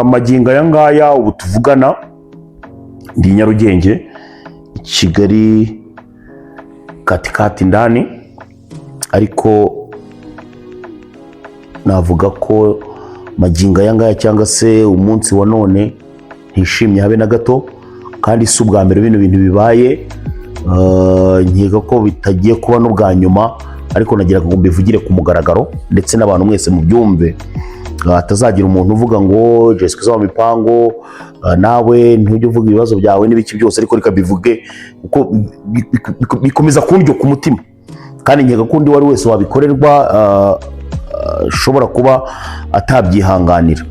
Amagingo aya ngaya ubu tuvugana ndi Nyarugenge, Kigali katikati ndani, ariko navuga ko magingo aya ngaya cyangwa se umunsi wa none ntishimye habe na gato, kandi si ubwa mbere bino bintu bibaye. Nkeka ko bitagiye kuba n'ubwa nyuma, ariko nagira ngo mbivugire ku mugaragaro ndetse n'abantu mwese mu byumve. Atazagira umuntu uvuga ngo Jessica zo mu mipango, nawe ntujye uvuga ibibazo byawe n'ibiki byose, ariko reka bivuge kuko bikomeza kundyo ku mutima, kandi nkeka ko undi wari wese wabikorerwa shobora kuba atabyihanganira.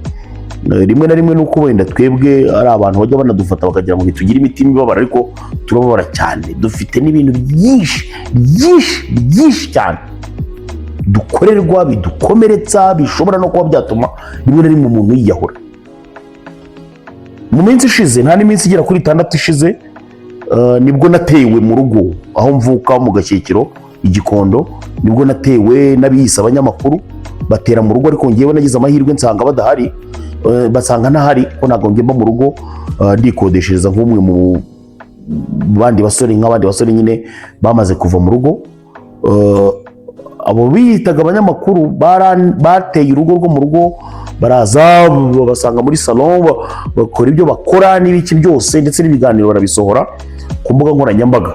Rimwe na rimwe nuko wenda twebwe ari abantu bajya banadufata bakagira ngo tugire imitima ibabara, ariko turababara cyane. Dufite n'ibintu byinshi cyane dukorerwa bidukomeretsa, bishobora no kuba byatuma rimwe na rimwe umuntu yiyahura. Mu minsi ishize, nta n'iminsi igera kuri 6 ishize, nibwo natewe mu rugo aho mvuka mu Gashyikiro Igikondo. Nibwo natewe n'abiyise abanyamakuru, batera mu rugo, ariko ngewe nagize amahirwe nsanga badahari, basanga ntahari ko ntabwo ngemba mu rugo ndikodeshereza nk'umwe mu bandi basore, nk'abandi basore nyine bamaze kuva mu rugo. Abo biyitaga abanyamakuru bateye urugo rwo mu rugo, baraza basanga muri salon, bakora ibyo bakora n'ibiki byose, ndetse n'ibiganiro barabisohora ku mbuga nkoranyambaga.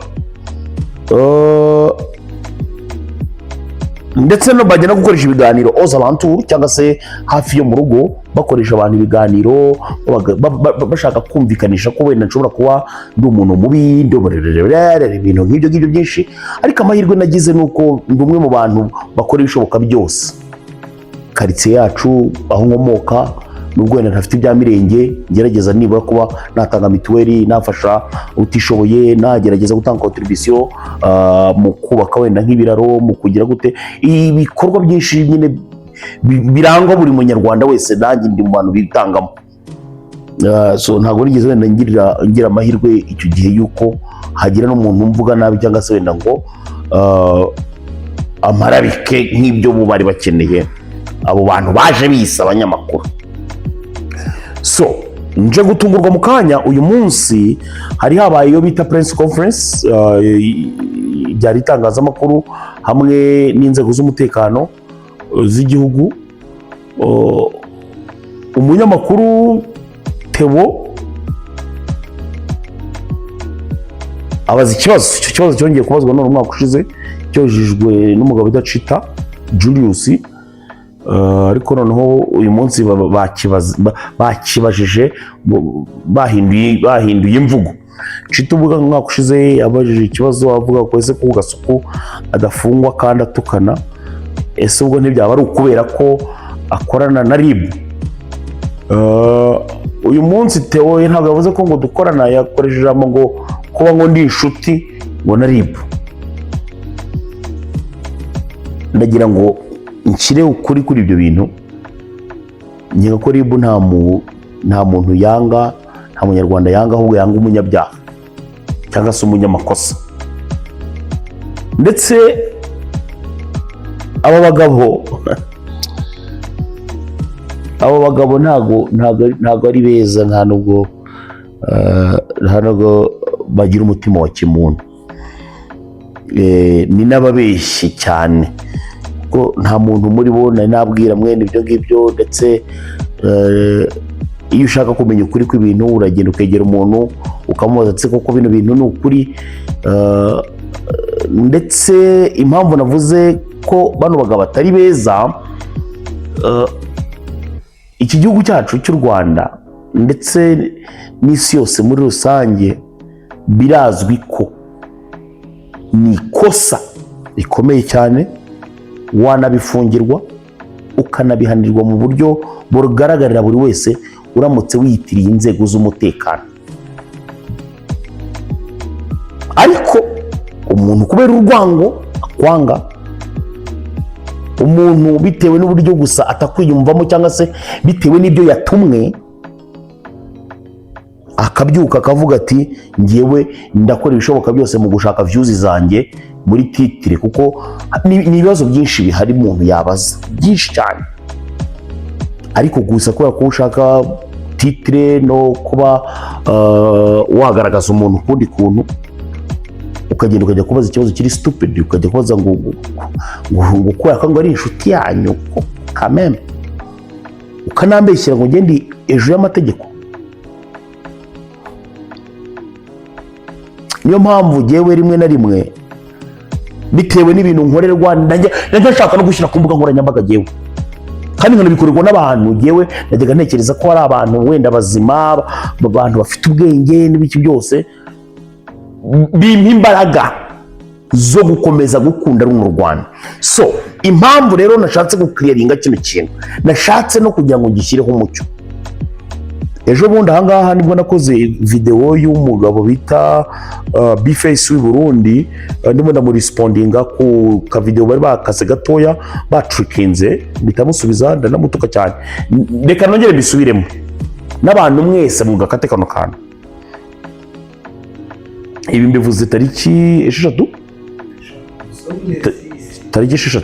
Ndetse no bajya no gukoresha ibiganiro aux alentours cyangwa se hafi yo mu rugo, bakoresha abantu ibiganiro bashaka kumvikanisha ko wenda nshobora kuba ndi umuntu mubi, ibintu nk'ibyo byinshi. Ariko amahirwe nagize nuko ndi umwe mu bantu bakora ibishoboka byose. Karitsiye yacu aho nkomoka, nubwo wenda ntafite ibya mirenge, ngerageza nibura kuba natanga mituweli, nafasha utishoboye, nagerageza gutanga contribution mu kubaka wenda nk'ibiraro, mu kugira gute ibikorwa byinshi nyine birangwa buri munyarwanda wese, nanjye ndi mu bantu bitangamo. So ntabwo nigeze wenda ngira amahirwe icyo gihe yuko hagira n'umuntu mvuga nabi cyangwa se wenda ngo amarabike nk'ibyo bo bari bakeneye abo bantu baje bise abanyamakuru. So nje gutungurwa mu kanya, uyu munsi hari habaye iyo bita press conference byari itangazamakuru hamwe n'inzego z'umutekano z'igihugu. Umunyamakuru Theo abaza ikibazo, icyo kibazo cyongeye kubazwa none umwaka ushize, cyojejwe n'umugabo udacita Julius, ariko noneho uyu munsi bakibajije bahinduye imvugo. Cita uvuga umwaka ushize yabajije ikibazo avuga ko ese ko Gasuku adafungwa kandi atukana, ese ubwo ntibyaba ari ukubera ko akorana na RIB? Uyu munsi Theo ntabwo yavuze ko ngo dukorana, yakoresheje ijambo ngo kuba ngo ndi inshuti ngo na RIB. Ndagira ngo nshyire ukuri kuri ibyo bintu. Nkeka ko RIB nta muntu yanga, nta munyarwanda yanga, ahubwo yanga umunyabyaha cyangwa se umunyamakosa. Ndetse abo bagabo ntabwo ari beza, nta nubwo bagira umutima wa kimuntu. Ni n'ababeshyi cyane, ko nta muntu muri bo nabwira mwene ibyo ngibyo. Ndetse iyo ushaka kumenya ukuri kw'ibintu uragenda ukegera umuntu ukamubaza ati koko bino bintu ni ukuri. Ndetse impamvu navuze ko bano bagabo batari beza, iki gihugu cyacu cy'u Rwanda ndetse n'isi yose muri rusange birazwi ko ni ikosa rikomeye cyane, wanabifungirwa ukanabihanirwa mu buryo bugaragarira buri wese uramutse wiyitiriye inzego z'umutekano. Ariko umuntu kubera urwango akwanga, umuntu bitewe n'uburyo gusa atakwiyumvamo cyangwa se bitewe n'ibyo yatumwe, akabyuka akavuga ati ngewe ndakora ibishoboka byose mu gushaka views zanjye muri titire, kuko ni ibibazo byinshi bihari umuntu yabaza byinshi cyane. Ariko gusa kubera ko ushaka titire no kuba wagaragaza umuntu ukundi kuntu, ukagenda ukajya kubaza ikibazo kiri stupid, ukajya kubaza ngo kubera ngo ari inshuti yanyu kameme, ukanambeshyira ngo ngende hejuru y'amategeko. Niyo mpamvu jyewe rimwe na rimwe bitewe n'ibintu nkorerwa najya nshaka no gushyira ku mbuga nkoranyambaga jyewe, kandi nkanabikorerwa n'abantu jyewe najyaga ntekereza ko ari abantu wenda bazima, abantu bafite ubwenge n'ibiki byose bimpa imbaraga zo gukomeza gukunda runo Rwanda. So impamvu rero nashatse gukiriyaringa kino kintu, nashatse no kugira ngo ngishyireho umucyo. Ejo bundi ahangaha nibwo nakoze video y'umugabo bita Bface w'i Burundi, ndimo ndamurespondinga ku ka video bari bakase gatoya batrikinze, bitamusubiza ndanamutuka cyane. Reka nongere bisubiremo n'abantu mwese mugakate kano kantu. Ibi mbivuze tariki 6 tariki 6,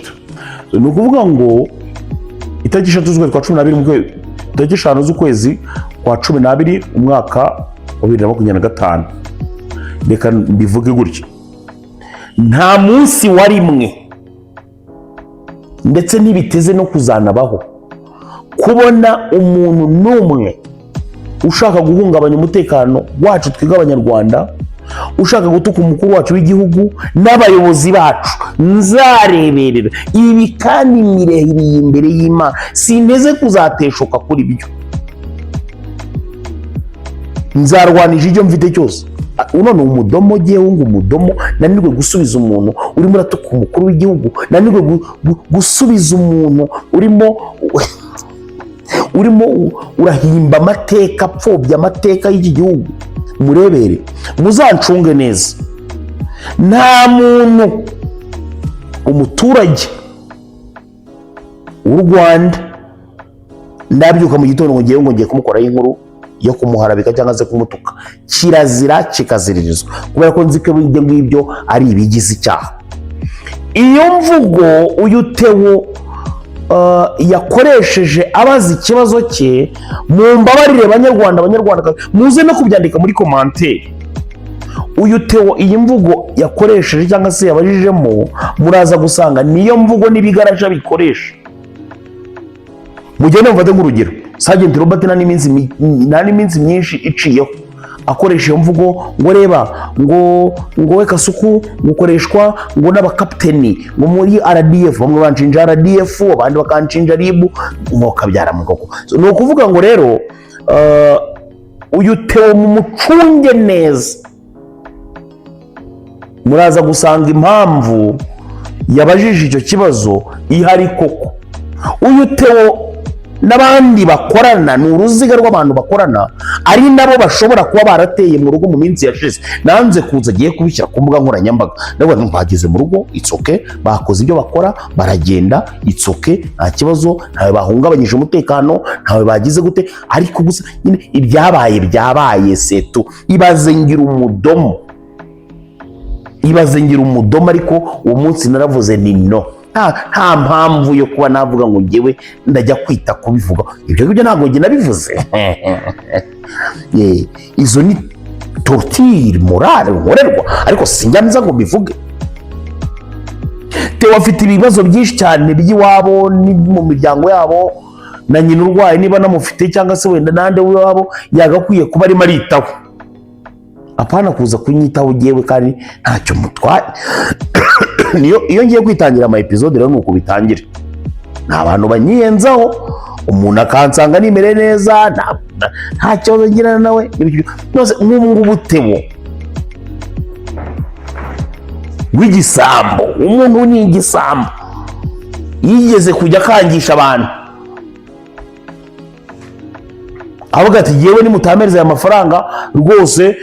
ni ukuvuga ngo itariki 6 z'ukwezi kwa 12 tariki 5 z'ukwezi kwa 12 umwaka wa 2025. Reka mbivuge gutya, nta munsi wa rimwe ndetse ntibiteze no kuzanabaho kubona umuntu n'umwe ushaka guhungabanya umutekano wacu twiga Abanyarwanda, ushaka gutuka umukuru wacu w'igihugu n'abayobozi bacu. Nzareberera ibi kandi mirehiriye imbere y'Imana, sinteze kuzateshoka kuri byo. Nzarwanije ibyo mfite cyose. Uno ni umudomo jyewe, ngo umudomo nanirwe gusubiza umuntu urimo uratuka umukuru w'igihugu, nanirwe gusubiza umuntu urimo urahimba amateka, apfobya amateka y'iki gihugu. Murebere, muzancunge neza. Nta muntu, umuturage w'u Rwanda ndabyuka mu gitondo ngo ngiye kumukoraho inkuru yo kumuharabika cyangwa se kumutuka. Kirazira kikaziririzwa, kubera ko nzi ko ibyo ngibyo ari ibigize icyaha. Iyo mvugo uyu Theo yakoresheje abaza ikibazo cye, mumbabarire Abanyarwanda muze no kubyandika muri commentaire. Uyu Theo iyi mvugo yakoresheje cyangwa se yabajijemo, muraza gusanga niyo mvugo n'ibigaraje bikoresha. Mugende mfate nk'urugero, Sergeant Robert nta n'iminsi myinshi iciyeho akoresha iyo mvugo ngo reba ngo we Kasuku gukoreshwa ngo n'abakapiteni ngo muri RDF, bamwe banshinja RDF abandi bakanshinja RIB, ngo kabyara mu koko. Ni ukuvuga ngo rero uyu Theo mu mucunge neza, muraza gusanga impamvu yabajije icyo kibazo ihari koko. Uyu Theo n'abandi bakorana, ni uruziga rw'abantu bakorana, ari nabo bashobora kuba barateye mu rugo mu minsi yashize. Nanze kuza agiye kubishyira ku mbuga nkoranyambaga, nabo bageze mu rugo, it's okay, bakoze ibyo bakora, baragenda, it's okay, nta kibazo, ntawe bahungabanyije umutekano, ntawe bagize gute. Ariko gusa nyine ibyabaye setu. Ibaze ngira umudomo, ariko uwo munsi naravuze ni no. Nta mpamvu yo kuba navuga ngo ngewe ndajya kwita kubivuga. Ibyo ngibyo ntabwo njye nabivuze. Izo ni torture morale nkorerwa, ariko sinjya nza ngo mbivuge. Theo afite ibibazo byinshi cyane by'iwabo mu miryango yabo, na nyina urwaye niba namufite cyangwa se wenda nande w'iwabo yagakwiye kuba arimo aritaho, apana kuza kunyitaho jyewe kandi ntacyo mutwaye. Iyo ngiye kwitangira ama episode rero nuko bitangira, nta bantu banyiyenzaho, umuntu akansanga nimere neza, nta kibazo ngirana nawe byose. Nk'ubu Theo w'igisambo, umuntu ni igisambo, yigeze kujya kangisha abantu avuga ati yewe nimutamereza aya mafaranga rwose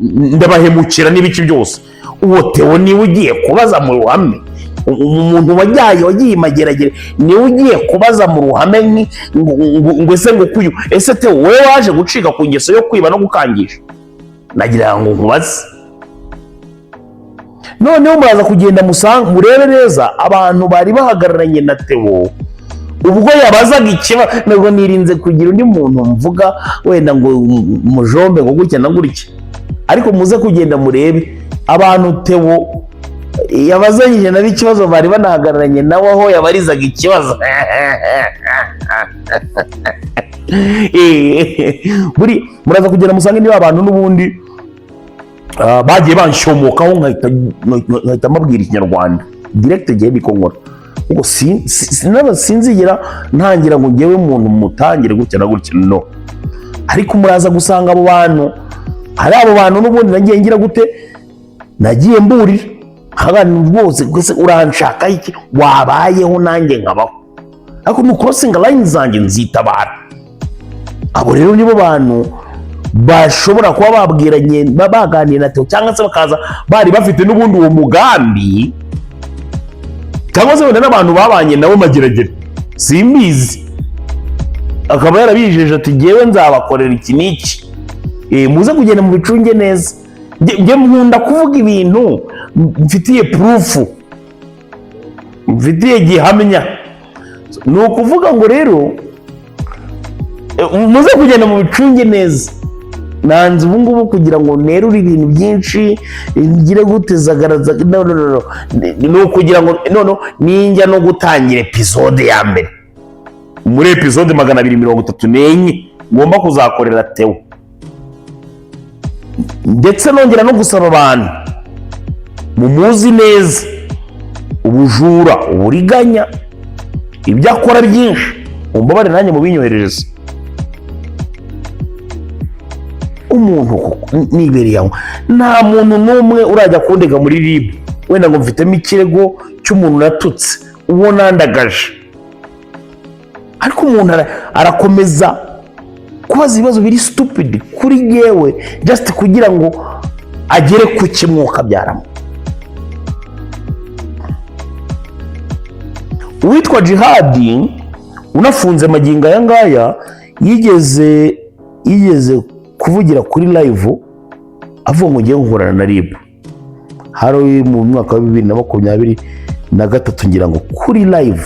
ndabahemukira n'ibiki byose. Uwo Theo niwe ugiye kubaza mu ruhame, umuntu wagiye imageragere niwe ugiye kubaza mu ruhame ngo ese ngo kuyu, ese Theo wowe waje gucika ku ngeso yo kwiba no gukangisha? Nagira ngo nkubaze. Noneho muraza kugenda murebe neza abantu bari bahagararanye na Theo, ubwo yabazaga ikibazo ntabwo nirinze kugira undi muntu mvuga wenda ngo mujombe ngo gutya na gutya, ariko muze kugenda murebe abantu Theo yabazanyije nabo ikibazo bari banahagararanye nawe aho yabarizaga ikibazo buri muraza kugera musange niba abantu n'ubundi bagiye banshomokaho nkahita mbabwira ikinyarwanda direct gihe bikongora ubwo sinzigera ntangira ngo ngewe umuntu mutangire gutya na gutya no, ariko muraza gusanga abo bantu hari abo bantu n'ubundi nagiye ngira gute nagiye mburira abantu bose gwese uranshaka iki wabayeho nanjye nkabaho, ariko no crossing line zanjye nzitabara. Abo rero nibo bantu bashobora kuba babwiranye baganira na Theo cyangwa se bakaza bari bafite n'ubundi uwo mugambi, cyangwa se wenda n'abantu babanye nabo mageragere simbizi, akaba yarabijeje ati ngewe nzabakorera iki n'iki, muze kugenda mu bicunge neza. Nge nkunda kuvuga ibintu mfitiye proof, mfitiye gihamya, ni ukuvuga ngo rero muze kugenda mu bicunge neza. Nanze ubu ngubu kugira ngo nerure ibintu byinshi ngire gutezagaraza no ni ukugira ngo no ninjya no gutangira episode ya mbere muri episode 234 ngomba kuzakorera Theo, ndetse nongera no gusaba abantu mumuzi neza ubujura uburiganya ibyo akora byinshi umbabare nanjye mu binyoherereza. Umuntu nibereye aho nta muntu n'umwe urajya kundega muri RIB wenda ngo mfitemo ikirego cy'umuntu natutse uwo nandagaje, ariko umuntu arakomeza kubaza ibibazo biri stupid kuri yewe just kugira ngo agere ku kimwuka byaramo. Uwitwa Jihad unafunze magingo aya ngaya yigeze kuvugira kuri live avuga ngo ngiye guhorana na RIB hari mu mwaka wa 2023 ngira ngo kuri live.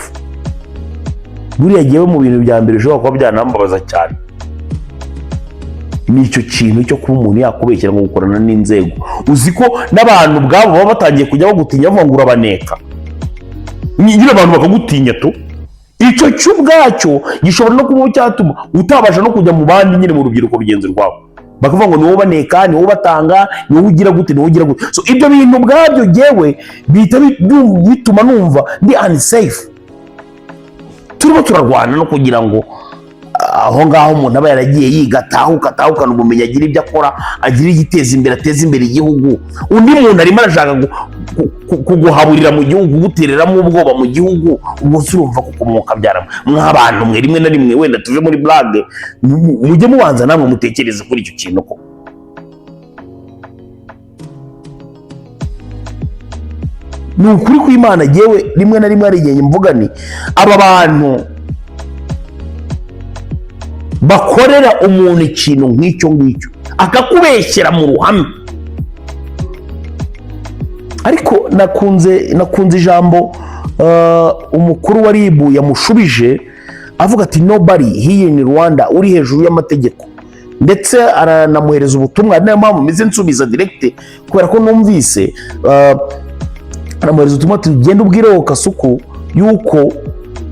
Buriya giye mu bintu bya mbere ushobora kuba byanambabaza cyane nicyo kintu cyo kuba umuntu yakubeshyira ngo gukorana n'inzego, uziko n'abantu bwabo baba batangiye kujya bagutinya bavuga ngo urabaneka, nyine abantu bakagutinya to icyo cy'ubwacyo gishobora no kuba cyatuma utabasha no kujya mu bandi nyine mu rubyiruko rugenzi rwawe, bakavuga ngo niwo baneka niwo batanga niwo ugira gute niwo ugira gute. So ibyo bintu bwabyo jewe bita bituma numva ndi unsafe. Turimo turarwana no kugira ngo aho ngaho umuntu aba yaragiye yiga tahukana ubumenyi agira ibyo akora agira igiteza imbere ateza imbere igihugu, undi muntu arimo arashaka kuguhaburira mu gihugu gutereramo ubwoba mu gihugu, ubwo urumva kuko umwuka byaramo nk'abantu mwe rimwe na rimwe wenda tuve muri blague mujye mubanza namwe mutekereze kuri icyo kintu ko ni ukuri kw'Imana. Jewe rimwe na rimwe ari igihe mvuga ni aba bantu bakorera umuntu ikintu nk'icyo ngicyo akakubeshyera mu ruhame. Ariko nakunze ijambo umukuru wa RIB yamushubije avuga ati nobody here in Rwanda uri hejuru y'amategeko, ndetse aranamuhereza ubutumwa, niyo mpamvu meze nsubiza direct kubera ko numvise aramuhereza ubutumwa ati genda ubwire Kasuku yuko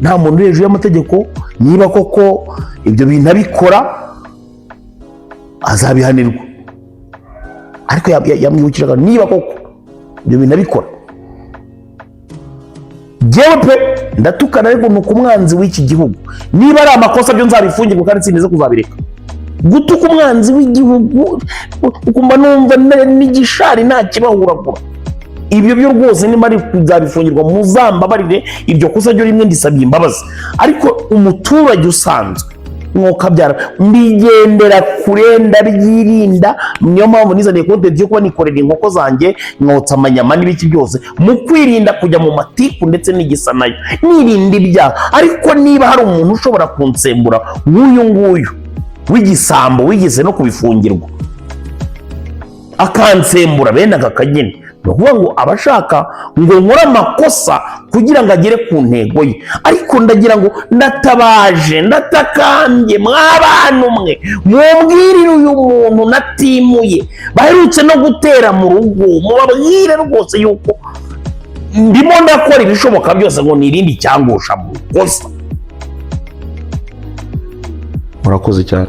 nta muntu uri hejuru y'amategeko, niba koko ibyo bintu abikora azabihanirwa. Ariko yamwibukiraga niba koko ibyo bintu abikora, jewe pe ndatukana ariko nuko umwanzi w'iki gihugu niba ari amakosa byo nzabifungirwa kandi sineze kuzabireka. Gutuka umwanzi w'igihugu ukumva numva n'igishari nta kibahuragura, ibyo byo rwose niba ari kuzabifungirwa muzambabarire, iryo kosa ryo rimwe ndisabye imbabazi. Ariko umuturage usanzwe mwuka byara mbigendera kure ndabyirinda, niyo mpamvu nizaniye content yo kuba nikorera inkoko zanjye nkotsa amanyama n'ibiki byose mu kwirinda kujya mu matiku ndetse n'igisa nayo nirinda ibyaha. Ariko niba hari umuntu ushobora kunsembura nk'uyu nguyu w'igisambo wigeze no kubifungirwa akansembura bene aka kageni, ni ukuvuga ngo abashaka ngo nkore amakosa kugira ngo agere ku ntego ye. Ariko ndagira ngo ndatabaje, ndatakambye, mw'abantu mwe mumbwirire uyu muntu natimuye baherutse no gutera mu rugo, mubabwire rwose yuko ndimo ndakora ibishoboka byose ngo nirinde icyangusha mu kosa. Murakoze cyane.